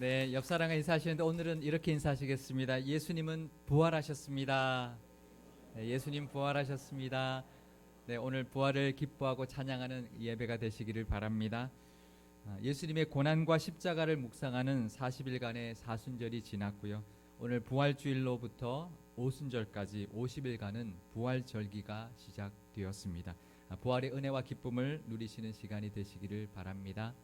네, 옆 사람과 인사하시는데 오늘은 이렇게 인사하시겠습니다. 예수님은 부활하셨습니다. 네, 예수님 부활하셨습니다. 네, 오늘 부활을 기뻐하고 찬양하는 예배가 되시기를 바랍니다. 예수님의 고난과 십자가를 묵상하는 40일간의 사순절이 지났고요. 오늘 부활주일로부터 오순절까지 50일간은 부활절기가 시작되었습니다. 부활의 은혜와 기쁨을 누리시는 시간이 되시기를 바랍니다.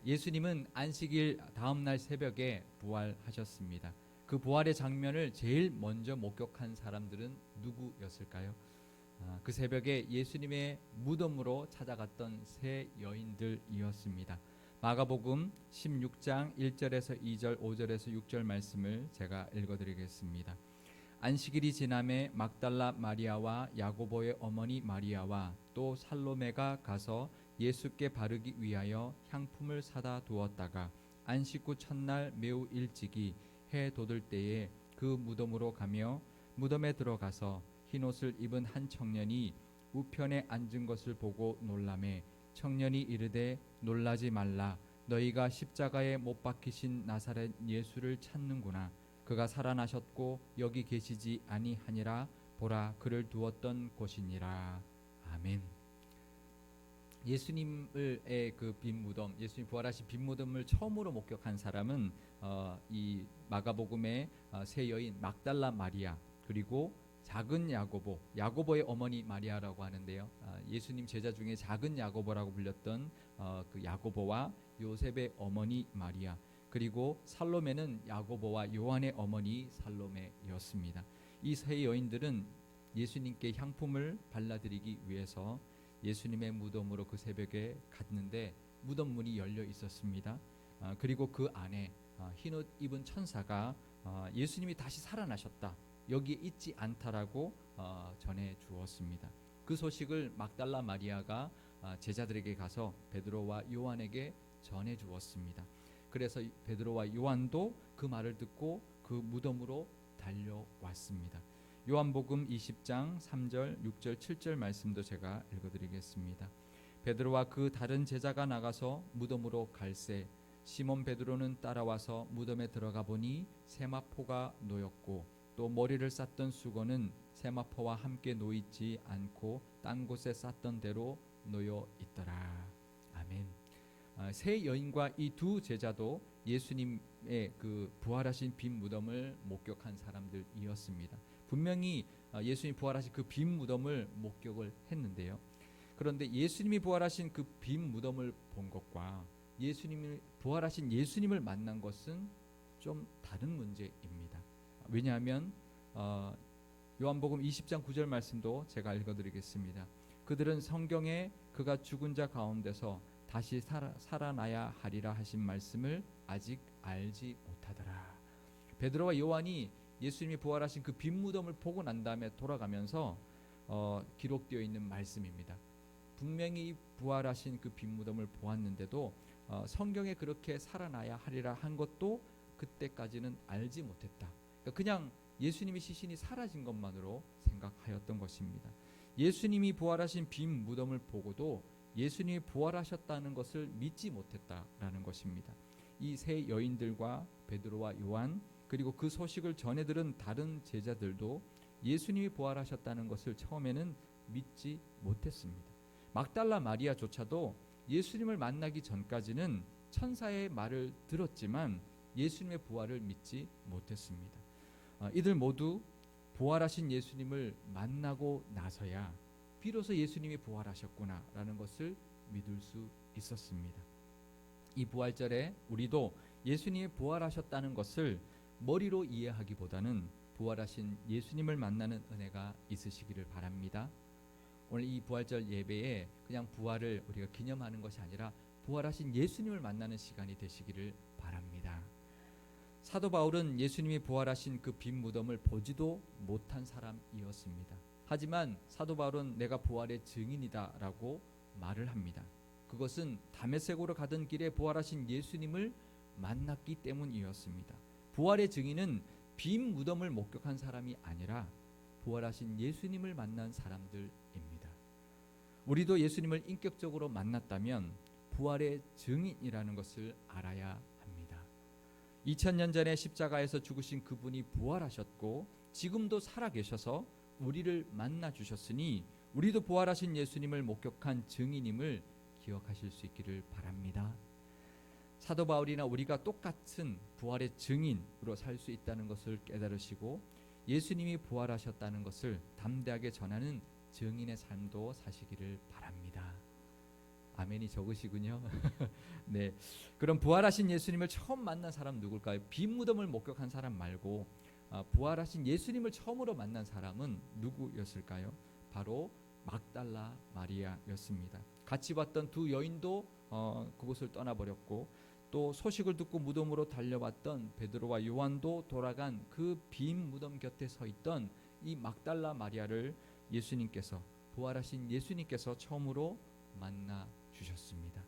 예수님은 안식일 다음날 새벽에 부활하셨습니다. 그 부활의 장면을 제일 먼저 목격한 사람들은 누구였을까요? 그 새벽에 예수님의 무덤으로 찾아갔던 세 여인들이었습니다. 마가복음 16장 1절에서 2절, 5절에서 6절 말씀을 제가 읽어드리겠습니다. 안식일이 지남에 막달라 마리아와 야고보의 어머니 마리아와 또 살로메가 가서 예수께 바르기 위하여 향품을 사다 두었다가 안식 후 첫날 매우 일찍이 해 돋을 때에 그 무덤으로 가며 무덤에 들어가서 흰옷을 입은 한 청년이 우편에 앉은 것을 보고 놀라매 청년이 이르되 놀라지 말라 너희가 십자가에 못 박히신 나사렛 예수를 찾는구나 그가 살아나셨고 여기 계시지 아니하니라 보라 그를 두었던 곳이니라. 아멘. 예수님의 그 빈 무덤, 예수님 부활하신 빈 무덤을 처음으로 목격한 사람은 이 마가복음의 세 여인 막달라 마리아 그리고 작은 야고보, 야고보의 어머니 마리아라고 하는데요. 예수님 제자 중에 작은 야고보라고 불렸던 그 야고보와 요셉의 어머니 마리아 그리고 살로메는 야고보와 요한의 어머니 살로메였습니다. 이 세 여인들은 예수님께 향품을 발라드리기 위해서 예수님의 무덤으로 그 새벽에 갔는데 무덤 문이 열려 있었습니다. 그리고 그 안에 흰옷 입은 천사가 예수님이 다시 살아나셨다. 여기에 있지 않다라고 전해 주었습니다. 그 소식을 막달라 마리아가 제자들에게 가서 베드로와 요한에게 전해 주었습니다. 그래서 베드로와 요한도 그 말을 듣고 그 무덤으로 달려왔습니다. 요한복음 20장 3절, 6절, 7절 말씀도 제가 읽어드리겠습니다. 베드로와 그 다른 제자가 나가서 무덤으로 갈새 시몬 베드로는 따라와서 무덤에 들어가 보니 세마포가 놓였고 또 머리를 쌌던 수건은 세마포와 함께 놓이지 않고 딴 곳에 쌌던 대로 놓여 있더라. 아멘. 세 여인과 이 두 제자도 예수님의 그 부활하신 빈 무덤을 목격한 사람들이었습니다. 분명히 예수님 부활하신 그 빈 무덤을 목격을 했는데요. 그런데 예수님이 부활하신 그 빈 무덤을 본 것과 예수님이 부활하신 예수님을 만난 것은 좀 다른 문제입니다. 왜냐하면 요한복음 20장 9절 말씀도 제가 읽어드리겠습니다. 그들은 성경에 그가 죽은 자 가운데서 다시 살아나야 하리라 하신 말씀을 아직 알지 못하더라. 베드로와 요한이 예수님이 부활하신 그 빈 무덤을 보고 난 다음에 돌아가면서 기록되어 있는 말씀입니다. 분명히 부활하신 그 빈 무덤을 보았는데도 성경에 그렇게 살아나야 하리라 한 것도 그때까지는 알지 못했다. 그냥 예수님의 시신이 사라진 것만으로 생각하였던 것입니다. 예수님이 부활하신 빈 무덤을 보고도 예수님이 부활하셨다는 것을 믿지 못했다라는 것입니다. 이 세 여인들과 베드로와 요한 그리고 그 소식을 전해 들은 다른 제자들도 예수님이 부활하셨다는 것을 처음에는 믿지 못했습니다. 막달라 마리아조차도 예수님을 만나기 전까지는 천사의 말을 들었지만 예수님의 부활을 믿지 못했습니다. 이들 모두 부활하신 예수님을 만나고 나서야 비로소 예수님이 부활하셨구나라는 것을 믿을 수 있었습니다. 이 부활절에 우리도 예수님이 부활하셨다는 것을 머리로 이해하기보다는 부활하신 예수님을 만나는 은혜가 있으시기를 바랍니다. 오늘 이 부활절 예배에 그냥 부활을 우리가 기념하는 것이 아니라 부활하신 예수님을 만나는 시간이 되시기를 바랍니다. 사도 바울은 예수님이 부활하신 그 빈 무덤을 보지도 못한 사람이었습니다. 하지만 사도 바울은 내가 부활의 증인이다 라고 말을 합니다. 그것은 다메섹으로 가던 길에 부활하신 예수님을 만났기 때문이었습니다. 부활의 증인은 빈 무덤을 목격한 사람이 아니라 부활하신 예수님을 만난 사람들입니다. 우리도 예수님을 인격적으로 만났다면 부활의 증인이라는 것을 알아야 합니다. 2000년 전에 십자가에서 죽으신 그분이 부활하셨고 지금도 살아계셔서 우리를 만나 주셨으니 우리도 부활하신 예수님을 목격한 증인임을 기억하실 수 있기를 바랍니다. 사도 바울이나 우리가 똑같은 부활의 증인으로 살 수 있다는 것을 깨달으시고 예수님이 부활하셨다는 것을 담대하게 전하는 증인의 삶도 사시기를 바랍니다. 아멘이 적으시군요. 네, 그럼 부활하신 예수님을 처음 만난 사람 누굴까요? 빈 무덤을 목격한 사람 말고 부활하신 예수님을 처음으로 만난 사람은 누구였을까요? 바로 막달라 마리아였습니다. 같이 봤던 두 여인도 그곳을 떠나버렸고 또 소식을 듣고 무덤으로 달려왔던 베드로와 요한도 돌아간 그 빈 무덤 곁에 서 있던 이 막달라 마리아를 예수님께서 부활하신 예수님께서 처음으로 만나 주셨습니다.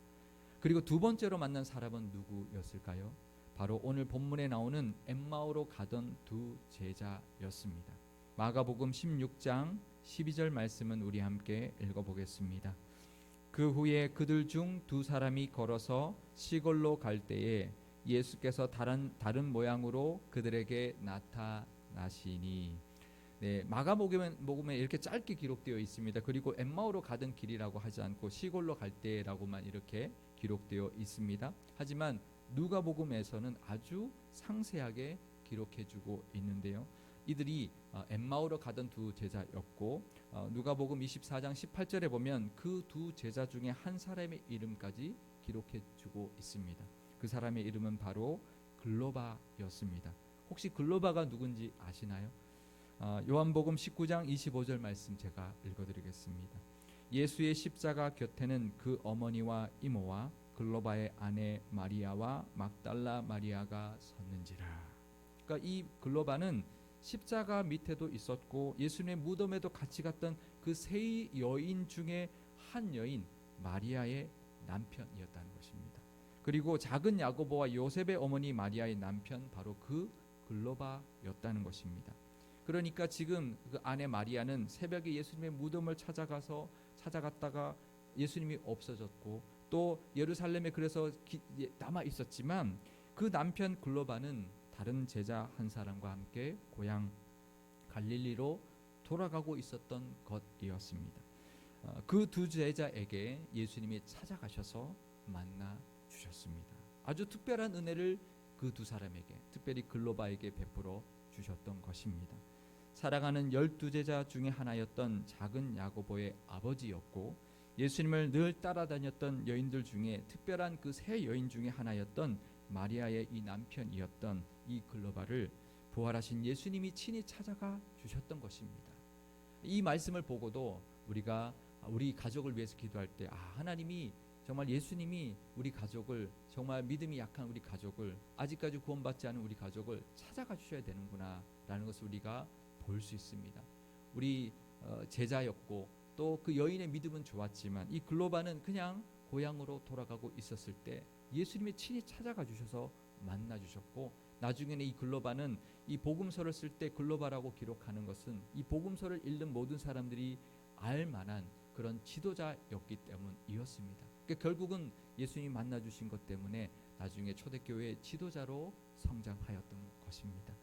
그리고 두 번째로 만난 사람은 누구였을까요? 바로 오늘 본문에 나오는 엠마오로 가던 두 제자였습니다. 마가복음 16장 12절 말씀은 우리 함께 읽어보겠습니다. 그 후에 그들 중 두 사람이 걸어서 시골로 갈 때에 예수께서 다른 모양으로 그들에게 나타나시니. 네, 마가복음에 이렇게 짧게 기록되어 있습니다. 그리고 엠마오로 가던 길이라고 하지 않고 시골로 갈 때라고만 이렇게 기록되어 있습니다. 하지만 누가복음에서는 아주 상세하게 기록해주고 있는데요. 이들이 엠마오로 가던 두 제자였고 누가복음 24장 18절에 보면 그 두 제자 중에 한 사람의 이름까지 기록해주고 있습니다. 그 사람의 이름은 바로 글로바였습니다. 혹시 글로바가 누군지 아시나요? 요한복음 19장 25절 말씀 제가 읽어드리겠습니다. 예수의 십자가 곁에는 그 어머니와 이모와 글로바의 아내 마리아와 막달라 마리아가 섰는지라. 그러니까 이 글로바는 십자가 밑에도 있었고 예수님의 무덤에도 같이 갔던 그 세 여인 중에 한 여인 마리아의 남편이었다는 것입니다. 그리고 작은 야고보와 요셉의 어머니 마리아의 남편 바로 그 글로바였다는 것입니다. 그러니까 지금 그 아내 마리아는 새벽에 예수님의 무덤을 찾아갔다가 예수님이 없어졌고 또 예루살렘에 그래서 남아 있었지만 그 남편 글로바는 다른 제자 한 사람과 함께 고향 갈릴리로 돌아가고 있었던 것이었습니다. 그 두 제자에게 예수님이 찾아가셔서 만나 주셨습니다. 아주 특별한 은혜를 그 두 사람에게, 특별히 글로바에게 베풀어 주셨던 것입니다. 사랑하는 12제자 중에 하나였던 작은 야고보의 아버지였고 예수님을 늘 따라다녔던 여인들 중에 특별한 그 세 여인 중에 하나였던 마리아의 이 남편이었던 이 글로바를 부활하신 예수님이 친히 찾아가 주셨던 것입니다. 이 말씀을 보고도 우리가 우리 가족을 위해서 기도할 때 하나님이 정말 예수님이 우리 가족을 정말 믿음이 약한 우리 가족을 아직까지 구원받지 않은 우리 가족을 찾아가 주셔야 되는구나 라는 것을 우리가 볼 수 있습니다. 우리 제자였고 또 그 여인의 믿음은 좋았지만 이 글로바는 그냥 고향으로 돌아가고 있었을 때 예수님이 친히 찾아가 주셔서 만나 주셨고 나중에는 이 글로바는 이 복음서를 쓸 때 글로바라고 기록하는 것은 이 복음서를 읽는 모든 사람들이 알 만한 그런 지도자였기 때문이었습니다. 그러니까 결국은 예수님이 만나 주신 것 때문에 나중에 초대교회의 지도자로 성장하였던 것입니다.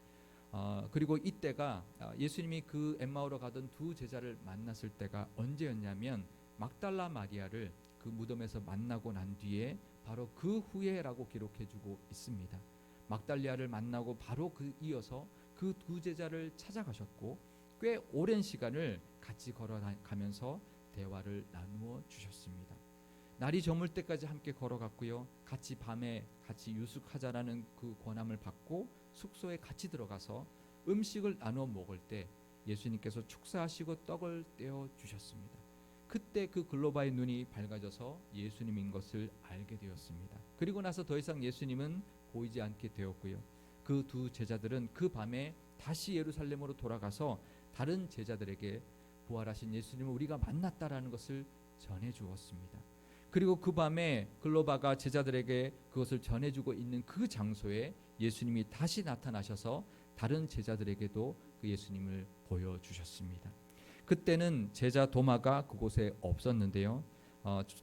그리고 이때가 예수님이 그 엠마오로 가던 두 제자를 만났을 때가 언제였냐면 막달라 마리아를 그 무덤에서 만나고 난 뒤에 바로 그 후에라고 기록해주고 있습니다. 막달리아를 만나고 바로 이어서 그 두 제자를 찾아가셨고 꽤 오랜 시간을 같이 걸어가면서 대화를 나누어 주셨습니다. 날이 저물 때까지 함께 걸어갔고요. 밤에 같이 유숙하자라는 그 권함을 받고 숙소에 같이 들어가서 음식을 나누어 먹을 때 예수님께서 축사하시고 떡을 떼어 주셨습니다. 그때 그 글로바의 눈이 밝아져서 예수님인 것을 알게 되었습니다. 그리고 나서 더 이상 예수님은 보이지 않게 되었고요. 그 두 제자들은 그 밤에 다시 예루살렘으로 돌아가서 다른 제자들에게 부활하신 예수님을 우리가 만났다라는 것을 전해 주었습니다. 그리고 그 밤에 글로바가 제자들에게 그것을 전해주고 있는 그 장소에 예수님이 다시 나타나셔서 다른 제자들에게도 그 예수님을 보여주셨습니다. 그때는 제자 도마가 그곳에 없었는데요.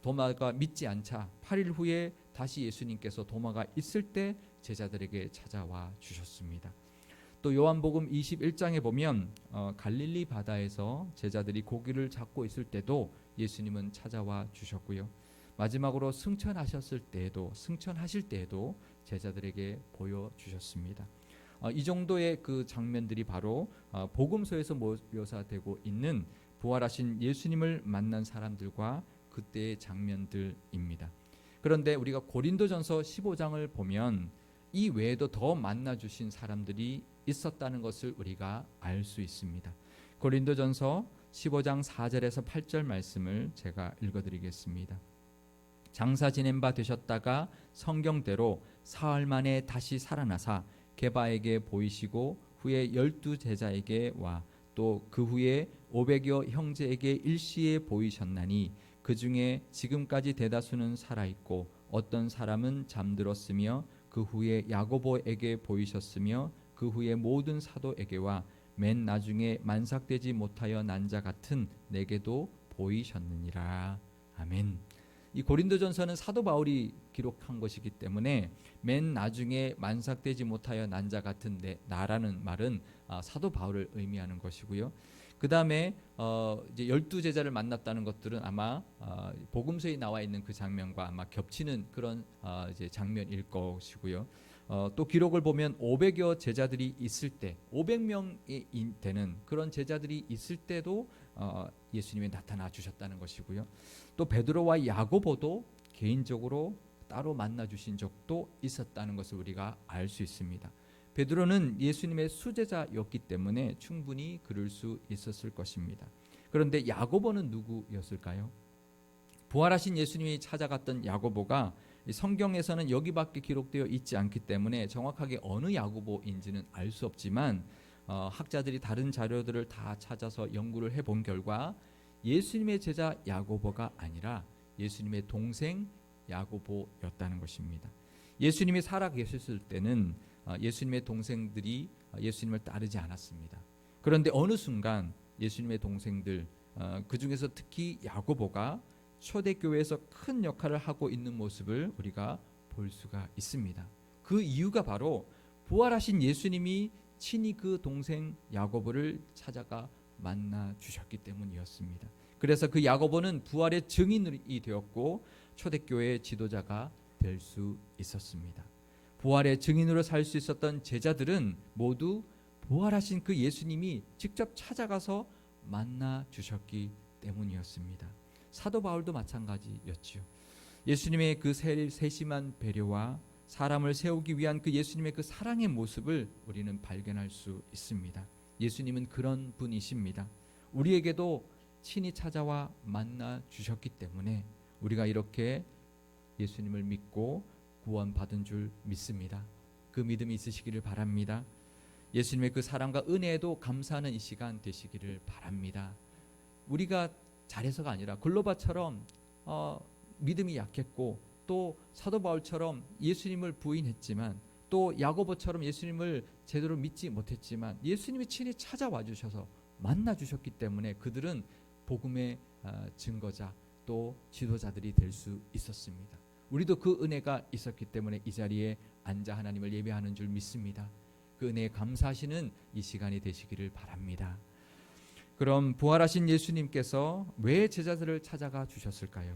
도마가 믿지 않자 8일 후에 다시 예수님께서 도마가 있을 때 제자들에게 찾아와 주셨습니다. 또 요한복음 21장에 보면 갈릴리 바다에서 제자들이 고기를 잡고 있을 때도 예수님은 찾아와 주셨고요. 마지막으로 승천하실 때에도 제자들에게 보여주셨습니다. 이 정도의 그 장면들이 바로 복음서에서 묘사되고 있는 부활하신 예수님을 만난 사람들과 그때의 장면들입니다. 그런데 우리가 고린도전서 15장을 보면 이 외에도 더 만나주신 사람들이 있었다는 것을 우리가 알 수 있습니다. 고린도전서 15장 4절에서 8절 말씀을 제가 읽어드리겠습니다. 장사 지낸 바 되셨다가 성경대로 사흘 만에 다시 살아나사 게바에게 보이시고 후에 12제자에게 와 또 그 후에 500여 형제에게 일시에 보이셨나니 그 중에 지금까지 대다수는 살아있고 어떤 사람은 잠들었으며 그 후에 야고보에게 보이셨으며 그 후에 모든 사도에게와 맨 나중에 만삭되지 못하여 난 자 같은 내게도 보이셨느니라. 아멘. 이 고린도전서는 사도 바울이 기록한 것이기 때문에 맨 나중에 만삭되지 못하여 난 자 같은 나라는 말은 사도 바울을 의미하는 것이고요. 그 다음에 이제 12제자를 만났다는 것들은 아마 복음서에 나와 있는 그 장면과 아마 겹치는 그런 이제 장면일 것이고요. 또 기록을 보면 500여 제자들이 있을 때 500명이 되는 그런 제자들이 있을 때도 예수님이 나타나 주셨다는 것이고요. 또 베드로와 야고보도 개인적으로 따로 만나 주신 적도 있었다는 것을 우리가 알 수 있습니다. 베드로는 예수님의 수제자였기 때문에 충분히 그럴 수 있었을 것입니다. 그런데 야고보는 누구였을까요? 부활하신 예수님이 찾아갔던 야고보가 성경에서는 여기밖에 기록되어 있지 않기 때문에 정확하게 어느 야고보인지는 알 수 없지만 학자들이 다른 자료들을 다 찾아서 연구를 해본 결과 예수님의 제자 야고보가 아니라 예수님의 동생 야고보였다는 것입니다. 예수님이 살아 계셨을 때는 예수님의 동생들이 예수님을 따르지 않았습니다. 그런데 어느 순간 예수님의 동생들 그 중에서 특히 야고보가 초대교회에서 큰 역할을 하고 있는 모습을 우리가 볼 수가 있습니다. 그 이유가 바로 부활하신 예수님이 친히 그 동생 야고보를 찾아가 만나 주셨기 때문이었습니다. 그래서 그 야고보는 부활의 증인이 되었고 초대교회의 지도자가 될 수 있었습니다. 부활의 증인으로 살 수 있었던 제자들은 모두 부활하신 그 예수님이 직접 찾아가서 만나 주셨기 때문이었습니다. 사도 바울도 마찬가지였지요. 예수님의 그 세심한 배려와 사람을 세우기 위한 그 예수님의 그 사랑의 모습을 우리는 발견할 수 있습니다. 예수님은 그런 분이십니다. 우리에게도 친히 찾아와 만나 주셨기 때문에 우리가 이렇게 예수님을 믿고 구원받은 줄 믿습니다. 그 믿음이 있으시기를 바랍니다. 예수님의 그 사랑과 은혜에도 감사하는 이 시간 되시기를 바랍니다. 우리가 잘해서가 아니라 글로바처럼 믿음이 약했고 또 사도 바울처럼 예수님을 부인했지만 또 야고보처럼 예수님을 제대로 믿지 못했지만 예수님이 친히 찾아와 주셔서 만나 주셨기 때문에 그들은 복음의 증거자 또 지도자들이 될 수 있었습니다. 우리도 그 은혜가 있었기 때문에 이 자리에 앉아 하나님을 예배하는 줄 믿습니다. 그 은혜에 감사하시는 이 시간이 되시기를 바랍니다. 그럼 부활하신 예수님께서 왜 제자들을 찾아가 주셨을까요?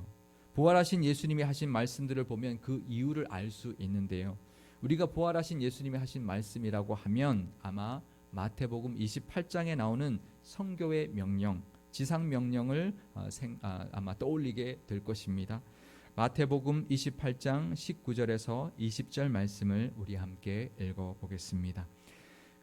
부활하신 예수님이 하신 말씀들을 보면 그 이유를 알 수 있는데요. 우리가 부활하신 예수님이 하신 말씀이라고 하면 아마 마태복음 28장에 나오는 성교의 명령, 지상 명령을 아마 떠올리게 될 것입니다. 마태복음 28장 19절에서 20절 말씀을 우리 함께 읽어보겠습니다.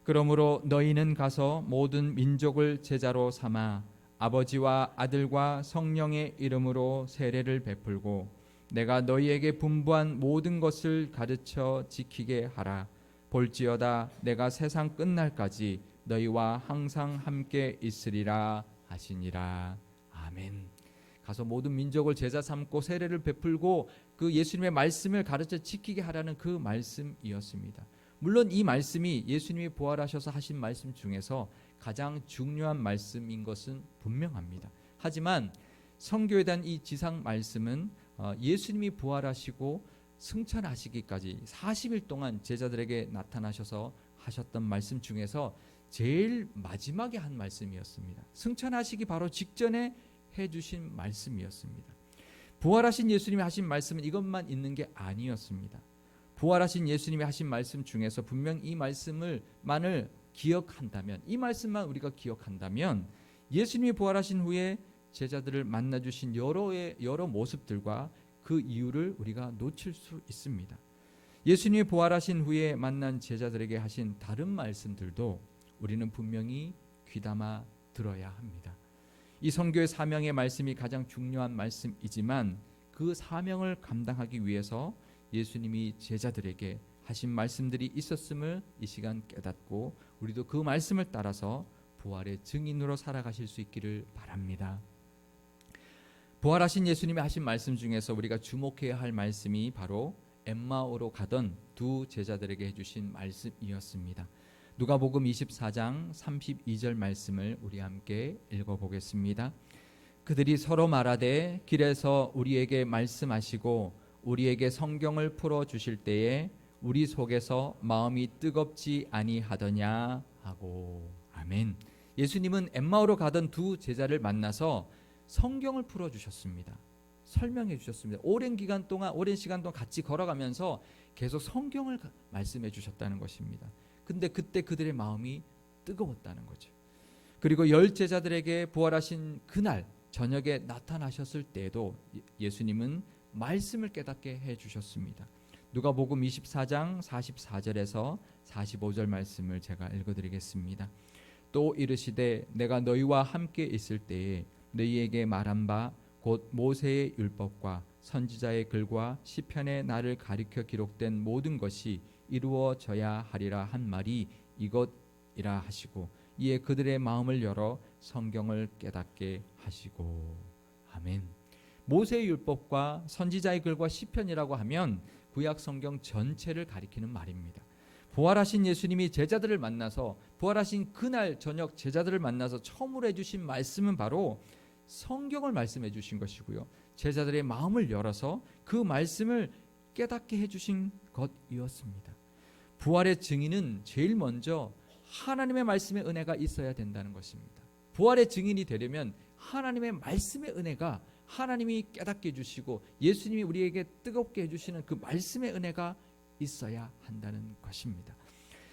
그러므로 너희는 가서 모든 민족을 제자로 삼아 아버지와 아들과 성령의 이름으로 세례를 베풀고 내가 너희에게 분부한 모든 것을 가르쳐 지키게 하라. 볼지어다 내가 세상 끝날까지 너희와 항상 함께 있으리라 하시니라. 아멘. 가서 모든 민족을 제자 삼고 세례를 베풀고 그 예수님의 말씀을 가르쳐 지키게 하라는 그 말씀이었습니다. 물론 이 말씀이 예수님이 부활하셔서 하신 말씀 중에서 가장 중요한 말씀인 것은 분명합니다. 하지만 성교에 대한 이 지상 말씀은 예수님이 부활하시고 승천하시기까지 40일 동안 제자들에게 나타나셔서 하셨던 말씀 중에서 제일 마지막에 한 말씀이었습니다. 승천하시기 바로 직전에 해주신 말씀이었습니다. 부활하신 예수님이 하신 말씀은 이것만 있는 게 아니었습니다. 부활하신 예수님이 하신 말씀 중에서 분명 이 말씀을만을 기억한다면, 이 말씀만 우리가 기억한다면 예수님이 부활하신 후에 제자들을 만나주신 여러 모습들과 그 이유를 우리가 놓칠 수 있습니다. 예수님이 부활하신 후에 만난 제자들에게 하신 다른 말씀들도 우리는 분명히 귀담아 들어야 합니다. 이 선교의 사명의 말씀이 가장 중요한 말씀이지만 그 사명을 감당하기 위해서 예수님이 제자들에게 하신 말씀들이 있었음을 이 시간 깨닫고 우리도 그 말씀을 따라서 부활의 증인으로 살아가실 수 있기를 바랍니다. 부활하신 예수님이 하신 말씀 중에서 우리가 주목해야 할 말씀이 바로 엠마오로 가던 두 제자들에게 해주신 말씀이었습니다. 누가복음 24장 32절 말씀을 우리 함께 읽어보겠습니다. 그들이 서로 말하되 길에서 우리에게 말씀하시고 우리에게 성경을 풀어주실 때에 우리 속에서 마음이 뜨겁지 아니하더냐 하고. 아멘. 예수님은 엠마오로 가던 두 제자를 만나서 성경을 풀어주셨습니다. 설명해 주셨습니다. 오랜 시간 동안 같이 걸어가면서 계속 성경을 말씀해 주셨다는 것입니다. 근데 그때 그들의 마음이 뜨거웠다는 거죠. 그리고 10 제자들에게 부활하신 그날 저녁에 나타나셨을 때에도 예수님은 말씀을 깨닫게 해 주셨습니다. 누가복음 24장 44절에서 45절 말씀을 제가 읽어드리겠습니다. 또 이르시되 내가 너희와 함께 있을 때에 너희에게 말한 바 곧 모세의 율법과 선지자의 글과 시편의 나를 가리켜 기록된 모든 것이 이루어져야 하리라 한 말이 이것이라 하시고 이에 그들의 마음을 열어 성경을 깨닫게 하시고. 아멘. 모세의 율법과 선지자의 글과 시편이라고 하면 구약 성경 전체를 가리키는 말입니다. 부활하신 예수님이 제자들을 만나서 부활하신 그날 저녁 제자들을 만나서 처음으로 해주신 말씀은 바로 성경을 말씀해 주신 것이고요. 제자들의 마음을 열어서 그 말씀을 깨닫게 해주신 것이었습니다. 부활의 증인은 제일 먼저 하나님의 말씀의 은혜가 있어야 된다는 것입니다. 부활의 증인이 되려면 하나님의 말씀의 은혜가 하나님이 깨닫게 해주시고 예수님이 우리에게 뜨겁게 해주시는 그 말씀의 은혜가 있어야 한다는 것입니다.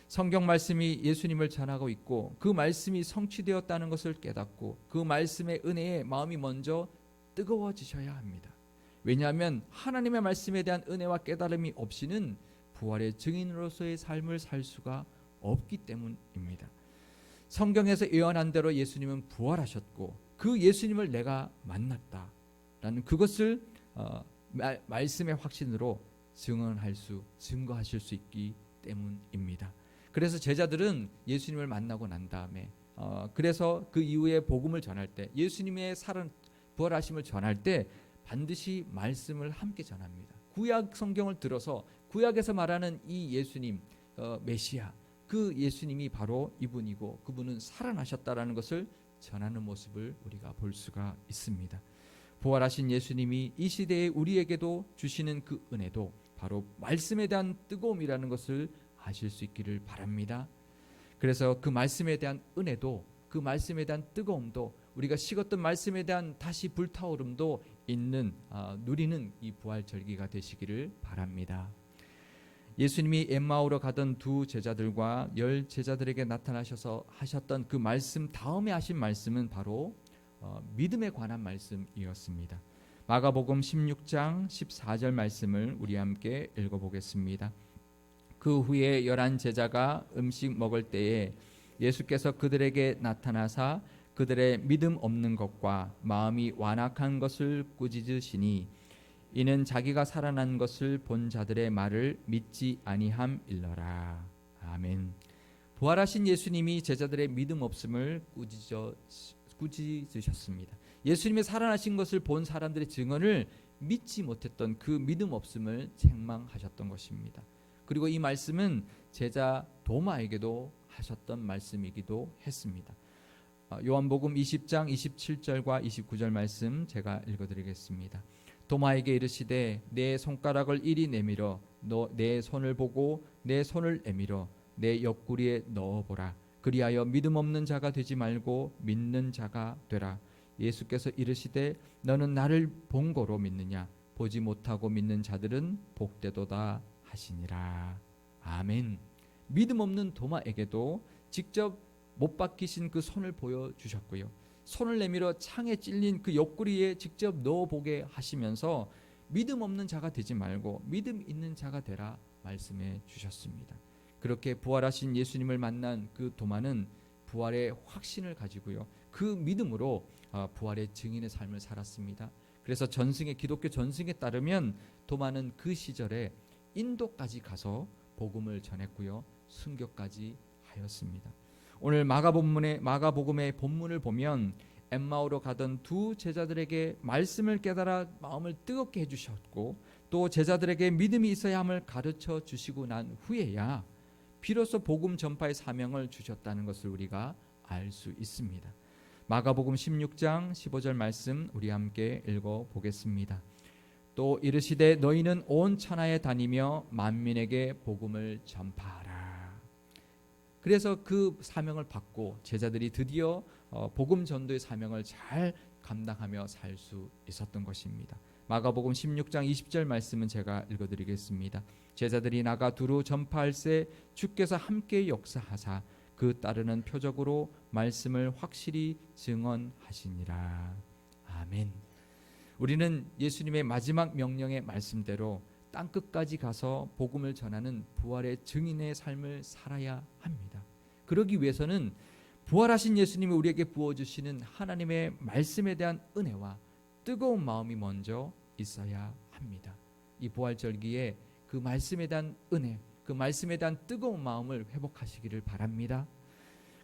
성경 말씀이 예수님을 전하고 있고 그 말씀이 성취되었다는 것을 깨닫고 그 말씀의 은혜에 마음이 먼저 뜨거워지셔야 합니다. 왜냐하면 하나님의 말씀에 대한 은혜와 깨달음이 없이는 부활의 증인으로서의 삶을 살 수가 없기 때문입니다. 성경에서 예언한 대로 예수님은 부활하셨고 그 예수님을 내가 만났다라는 그것을 말씀의 확신으로 증거하실 수 있기 때문입니다. 그래서 제자들은 예수님을 만나고 난 다음에 그래서 그 이후에 복음을 전할 때 예수님의 부활하심을 전할 때 반드시 말씀을 함께 전합니다. 구약 성경을 들어서 구약에서 말하는 이 예수님 메시아 그 예수님이 바로 이분이고 그분은 살아나셨다라는 것을 전하는 모습을 우리가 볼 수가 있습니다. 부활하신 예수님이 이 시대에 우리에게도 주시는 그 은혜도 바로 말씀에 대한 뜨거움이라는 것을 아실 수 있기를 바랍니다. 그래서 그 말씀에 대한 은혜도 그 말씀에 대한 뜨거움도 우리가 식었던 말씀에 대한 다시 불타오름도 누리는 이 부활절기가 되시기를 바랍니다. 예수님이 엠마오로 가던 두 제자들과 10 제자들에게 나타나셔서 하셨던 그 말씀 다음에 하신 말씀은 바로 믿음에 관한 말씀이었습니다. 마가복음 16장 14절 말씀을 우리 함께 읽어보겠습니다. 그 후에 11 제자가 음식 먹을 때에 예수께서 그들에게 나타나사 그들의 믿음 없는 것과 마음이 완악한 것을 꾸짖으시니 이는 자기가 살아난 것을 본 자들의 말을 믿지 아니함일러라. 아멘. 부활하신 예수님이 제자들의 믿음 없음을 꾸짖으셨습니다. 예수님이 살아나신 것을 본 사람들의 증언을 믿지 못했던 그 믿음 없음을 책망하셨던 것입니다. 그리고 이 말씀은 제자 도마에게도 하셨던 말씀이기도 했습니다. 요한복음 20장 27절과 29절 말씀 제가 읽어드리겠습니다. 도마에게 이르시되 내 손가락을 이리 내밀어 내 손을 보고 내 손을 내밀어 내 옆구리에 넣어보라. 그리하여 믿음 없는 자가 되지 말고 믿는 자가 되라. 예수께서 이르시되 너는 나를 본 거로 믿느냐? 보지 못하고 믿는 자들은 복되도다 하시니라. 아멘. 믿음 없는 도마에게도 직접 못 박히신 그 손을 보여주셨고요. 손을 내밀어 창에 찔린 그 옆구리에 직접 넣어보게 하시면서 믿음 없는 자가 되지 말고 믿음 있는 자가 되라 말씀해 주셨습니다. 그렇게 부활하신 예수님을 만난 그 도마는 부활의 확신을 가지고요. 그 믿음으로 부활의 증인의 삶을 살았습니다. 그래서 기독교 전승에 따르면 도마는 그 시절에 인도까지 가서 복음을 전했고요. 순교까지 하였습니다. 오늘 마가복음의 본문을 보면 엠마오로 가던 두 제자들에게 말씀을 깨달아 마음을 뜨겁게 해주셨고 또 제자들에게 믿음이 있어야 함을 가르쳐 주시고 난 후에야 비로소 복음 전파의 사명을 주셨다는 것을 우리가 알 수 있습니다. 마가복음 16장 15절 말씀 우리 함께 읽어보겠습니다. 또 이르시되 너희는 온 천하에 다니며 만민에게 복음을 전파하라. 그래서 그 사명을 받고 제자들이 드디어 복음 전도의 사명을 잘 감당하며 살 수 있었던 것입니다. 마가복음 16장 20절 말씀은 제가 읽어드리겠습니다. 제자들이 나가 두루 전파할새 주께서 함께 역사하사 그 따르는 표적으로 말씀을 확실히 증언하시니라. 아멘. 우리는 예수님의 마지막 명령의 말씀대로 땅끝까지 가서 복음을 전하는 부활의 증인의 삶을 살아야 합니다. 그러기 위해서는 부활하신 예수님이 우리에게 부어주시는 하나님의 말씀에 대한 은혜와 뜨거운 마음이 먼저 있어야 합니다. 이 부활절기에 그 말씀에 대한 은혜, 그 말씀에 대한 뜨거운 마음을 회복하시기를 바랍니다.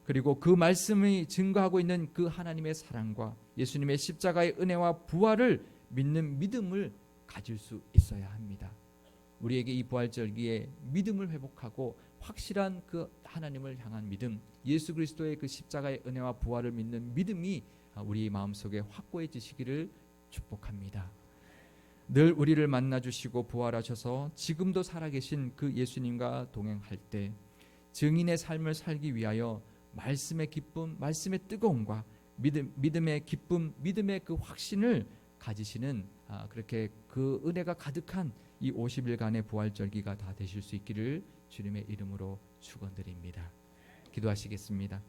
그리고 그 말씀이 증거하고 있는 그 하나님의 사랑과 예수님의 십자가의 은혜와 부활을 믿는 믿음을 가질 수 있어야 합니다. 우리에게 이 부활절기에 믿음을 회복하고 확실한 그 하나님을 향한 믿음, 예수 그리스도의 그 십자가의 은혜와 부활을 믿는 믿음이 우리 마음속에 확고해지시기를 축복합니다. 늘 우리를 만나주시고 부활하셔서 지금도 살아계신 그 예수님과 동행할 때 증인의 삶을 살기 위하여 말씀의 기쁨, 말씀의 뜨거움과 믿음의 기쁨, 믿음의 그 확신을 가지시는 그렇게 그 은혜가 가득한 이 50일간의 부활절기가 다 되실 수 있기를 주님의 이름으로 축원드립니다. 기도하시겠습니다.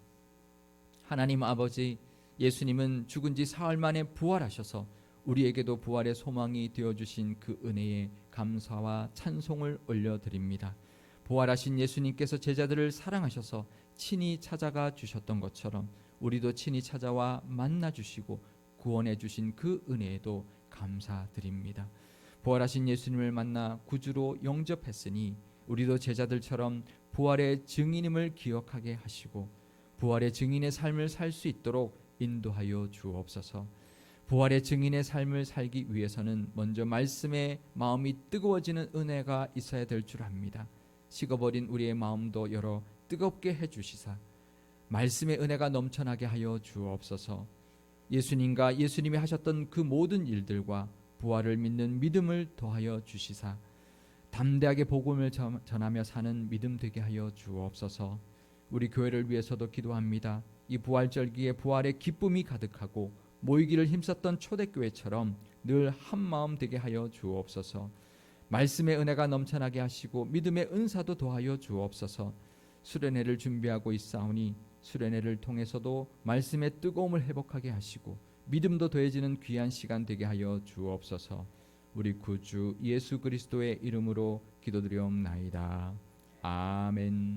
하나님 아버지, 예수님은 죽은 지 사흘 만에 부활하셔서 우리에게도 부활의 소망이 되어주신 그 은혜에 감사와 찬송을 올려드립니다. 부활하신 예수님께서 제자들을 사랑하셔서 친히 찾아가 주셨던 것처럼 우리도 친히 찾아와 만나주시고 구원해 주신 그 은혜에도 감사드립니다. 부활하신 예수님을 만나 구주로 영접했으니 우리도 제자들처럼 부활의 증인임을 기억하게 하시고 부활의 증인의 삶을 살 수 있도록 인도하여 주옵소서. 부활의 증인의 삶을 살기 위해서는 먼저 말씀에 마음이 뜨거워지는 은혜가 있어야 될 줄 압니다. 식어버린 우리의 마음도 열어 뜨겁게 해주시사 말씀의 은혜가 넘쳐나게 하여 주옵소서. 예수님과 예수님이 하셨던 그 모든 일들과 부활을 믿는 믿음을 더하여 주시사 담대하게 복음을 전하며 사는 믿음 되게 하여 주옵소서. 우리 교회를 위해서도 기도합니다. 이 부활절기에 부활의 기쁨이 가득하고 모이기를 힘썼던 초대교회처럼 늘 한마음 되게 하여 주옵소서. 말씀의 은혜가 넘쳐나게 하시고 믿음의 은사도 더하여 주옵소서. 수련회를 준비하고 있사오니 수련회를 통해서도 말씀의 뜨거움을 회복하게 하시고 믿음도 더해지는 귀한 시간 되게 하여 주옵소서. 우리 구주 예수 그리스도의 이름으로 기도드리옵나이다. 아멘.